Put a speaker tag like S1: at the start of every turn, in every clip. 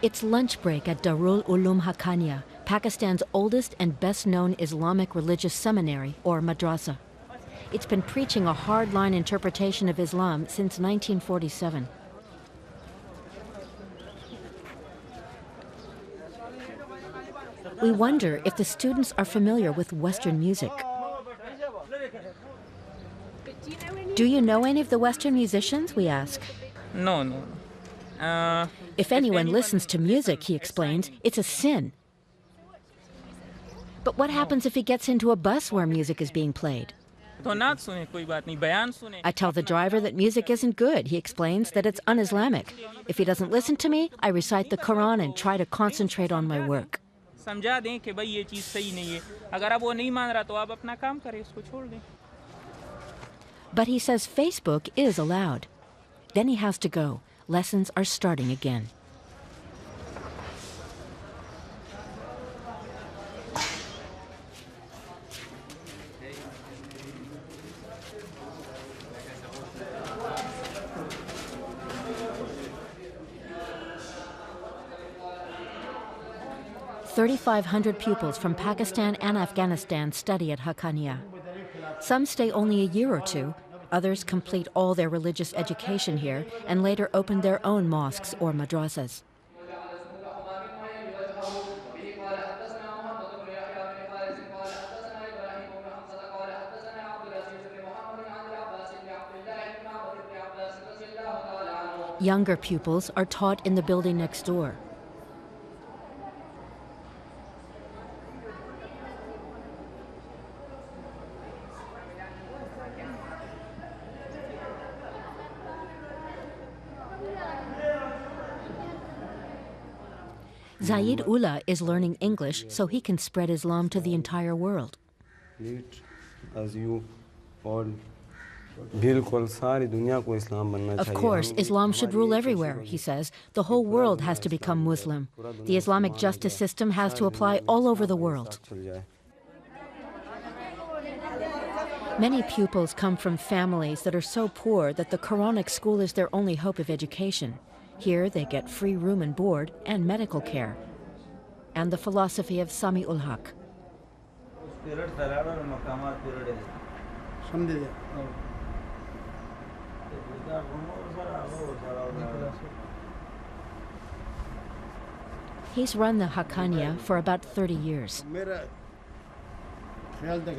S1: It's lunch break at Darul Uloom Haqqaniya, Pakistan's oldest and best-known Islamic religious seminary, or madrasa. It's been preaching a hard-line interpretation of Islam since 1947. We wonder if the students are familiar with Western music. Do you know any of the Western musicians, we ask?
S2: No.
S1: If anyone listens to music, he explains, it's a sin. But what happens if he gets into a bus where music is being played? I tell the driver that music isn't good. He explains that it's un-Islamic. If he doesn't listen to me, I recite the Quran and try to concentrate on my work. But he says Facebook is allowed. Then he has to go. Lessons are starting again. "3,500 pupils from Pakistan and Afghanistan study at Haqqaniya. Some stay only a year or two. Others complete all their religious education here and later open their own mosques or madrasas. Younger pupils are taught in the building next door. Zaid Ullah is learning English so he can spread Islam to the entire world. Of course, Islam should rule everywhere, he says. The whole world has to become Muslim. The Islamic justice system has to apply all over the world. Many pupils come from families that are so poor that the Quranic school is their only hope of education. Here they get free room and board and medical care. And the philosophy of Sami ul Haq. He's run the Haqqaniya for about 30 years.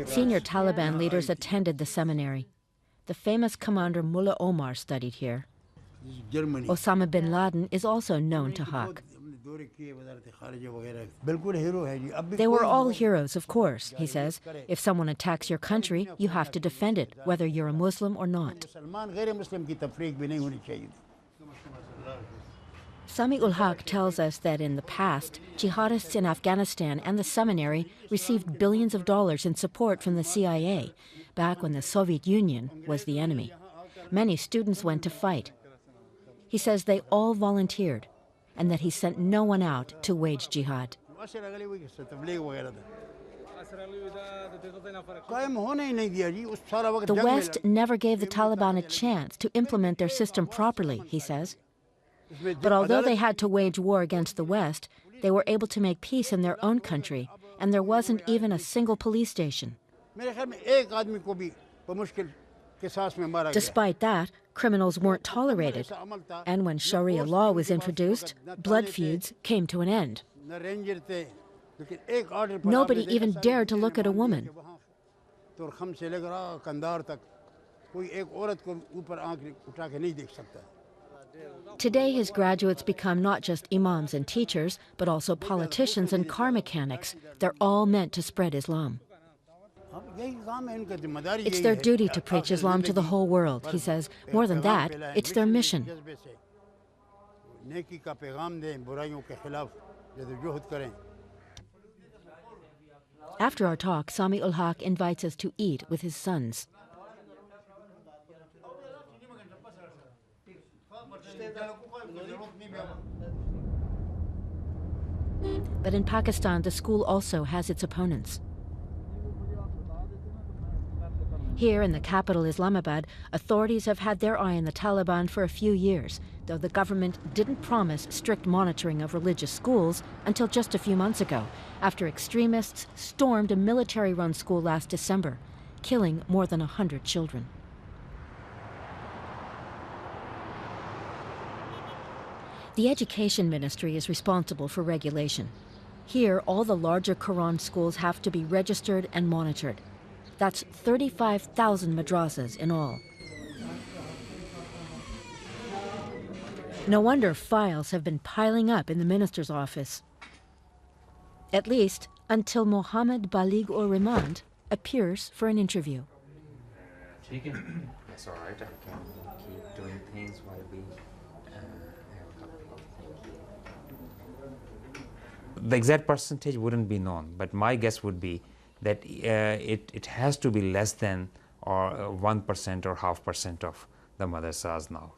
S1: Senior Taliban leaders attended the seminary. The famous commander Mullah Omar studied here. Osama bin Laden is also known to Haq. They were all heroes, of course, he says. If someone attacks your country, you have to defend it, whether you're a Muslim or not. Sami ul Haq tells us that in the past, jihadists in Afghanistan and the seminary received billions of dollars in support from the CIA, back when the Soviet Union was the enemy. Many students went to fight. He says they all volunteered, and that he sent no one out to wage jihad. The West never gave the Taliban a chance to implement their system properly, he says. But although they had to wage war against the West, they were able to make peace in their own country, and there wasn't even a single police station. Despite that, criminals weren't tolerated, and when Sharia law was introduced, blood feuds came to an end. Nobody even dared to look at a woman. Today, his graduates become not just imams and teachers, but also politicians and car mechanics. They're all meant to spread Islam. It's their duty to preach Islam to the whole world, he says. More than that, it's their mission. After our talk, Sami ul Haq invites us to eat with his sons. But in Pakistan, the school also has its opponents. Here in the capital Islamabad, authorities have had their eye on the Taliban for a few years, though the government didn't promise strict monitoring of religious schools until just a few months ago, after extremists stormed a military-run school last December, killing more than 100 children. The Education Ministry is responsible for regulation. Here, all the larger Quran schools have to be registered and monitored. That's 35,000 madrasas in all. No wonder files have been piling up in the minister's office. At least until Mohammed Balig ur Rehman appears for an interview.
S2: That's all right. I can keep doing things while we have a cup of coffee. The exact percentage wouldn't be known, but my guess would be that it has to be less than or 1% or 0.5% of the madrasas now.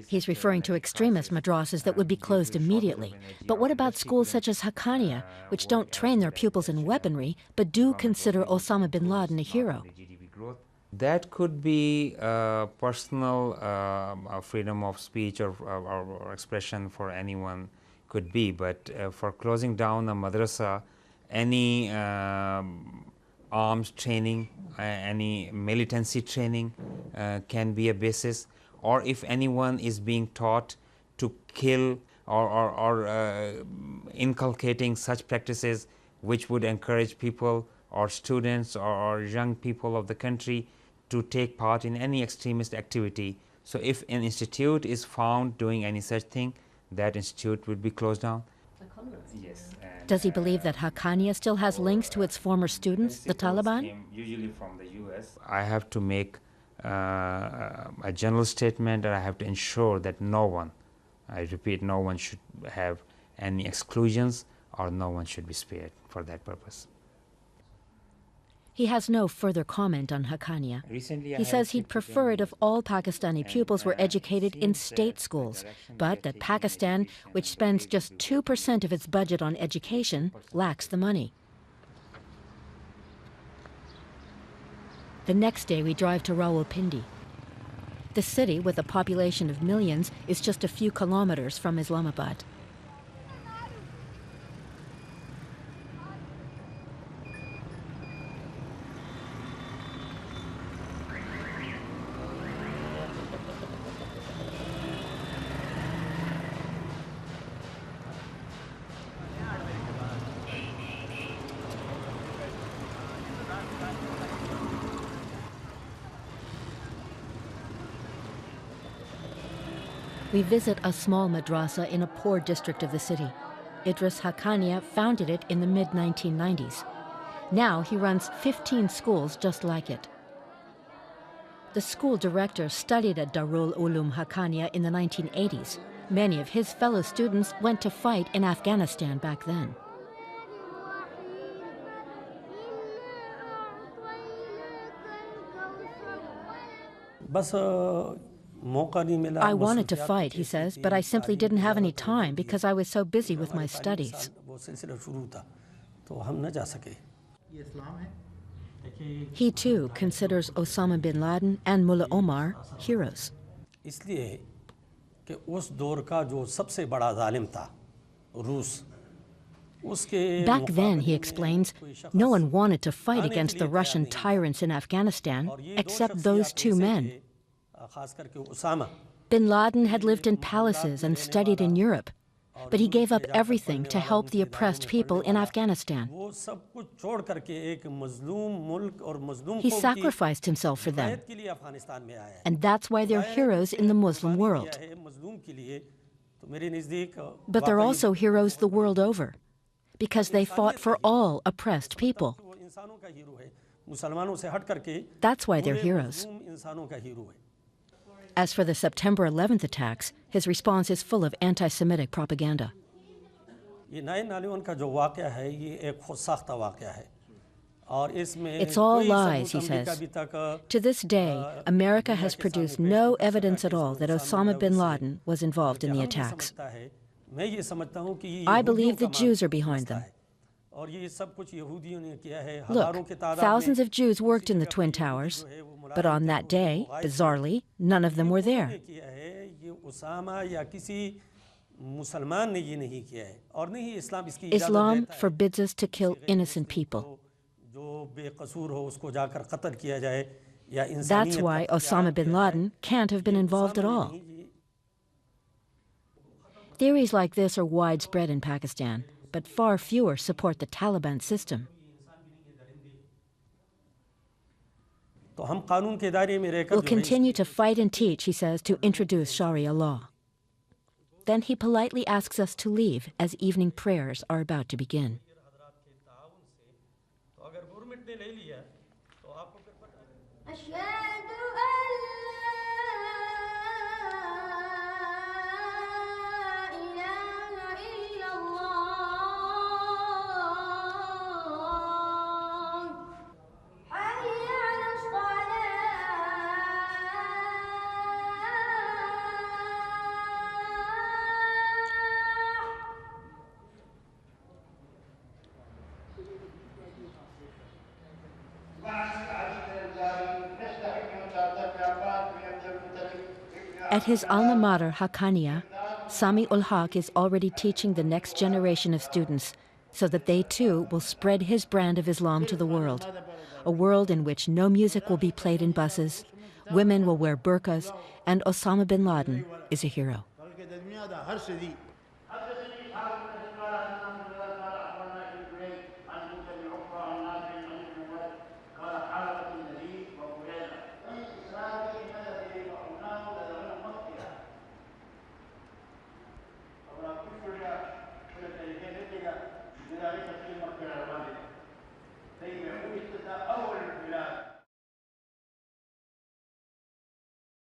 S1: He's referring to extremist madrasas that would be closed immediately. But what about schools such as Haqqaniya, which don't train their pupils in weaponry, but do consider Osama bin Laden a hero?
S2: That could be personal freedom of speech or expression for anyone, could be. But for closing down a madrasa, any arms training, any militancy training can be a basis. Or if anyone is being taught to kill or inculcating such practices which would encourage people or students or young people of the country to take part in any extremist activity. So if an institute is found doing any such thing, that institute would be closed down.
S1: Yes. Does he believe that Haqqaniya still has links to its former students, the Taliban?
S2: Usually from the US. I have to make a general statement, and I have to ensure that no one, I repeat, no one should have any exclusions or no one should be spared for that purpose.
S1: He has no further comment on Haqqaniya. He says he'd prefer it if all Pakistani pupils were educated in state schools, but that Pakistan, which spends just 2% of its budget on education, lacks the money. The next day we drive to Rawalpindi. The city, with a population of millions, is just a few kilometers from Islamabad. We visit a small madrasa in a poor district of the city. Idris Haqqaniya founded it in the mid-1990s. Now he runs 15 schools just like it. The school director studied at Darul Uloom Haqqaniya in the 1980s. Many of his fellow students went to fight in Afghanistan back then. I wanted to fight, he says, but I simply didn't have any time because I was so busy with my studies. He too considers Osama bin Laden and Mullah Omar heroes. Back then, he explains, no one wanted to fight against the Russian tyrants in Afghanistan except those two men. Bin Laden had lived in palaces and studied in Europe, but he gave up everything to help the oppressed people in Afghanistan. He sacrificed himself for them, and that's why they're heroes in the Muslim world. But they're also heroes the world over, because they fought for all oppressed people. That's why they're heroes. As for the September 11th attacks, his response is full of anti-Semitic propaganda. It's all lies, he says. To this day, America has produced no evidence at all that Osama bin Laden was involved in the attacks. I believe the Jews are behind them. Look, thousands of Jews worked in the Twin Towers, but on that day, bizarrely, none of them were there. Islam forbids us to kill innocent people. That's why Osama bin Laden can't have been involved at all. Theories like this are widespread in Pakistan, but far fewer support the Taliban system. We'll continue to fight and teach, he says, to introduce Sharia law. Then he politely asks us to leave as evening prayers are about to begin. At his alma mater, Haqqaniya, Sami ul Haq is already teaching the next generation of students so that they too will spread his brand of Islam to the world, a world in which no music will be played in buses, women will wear burqas, and Osama bin Laden is a hero.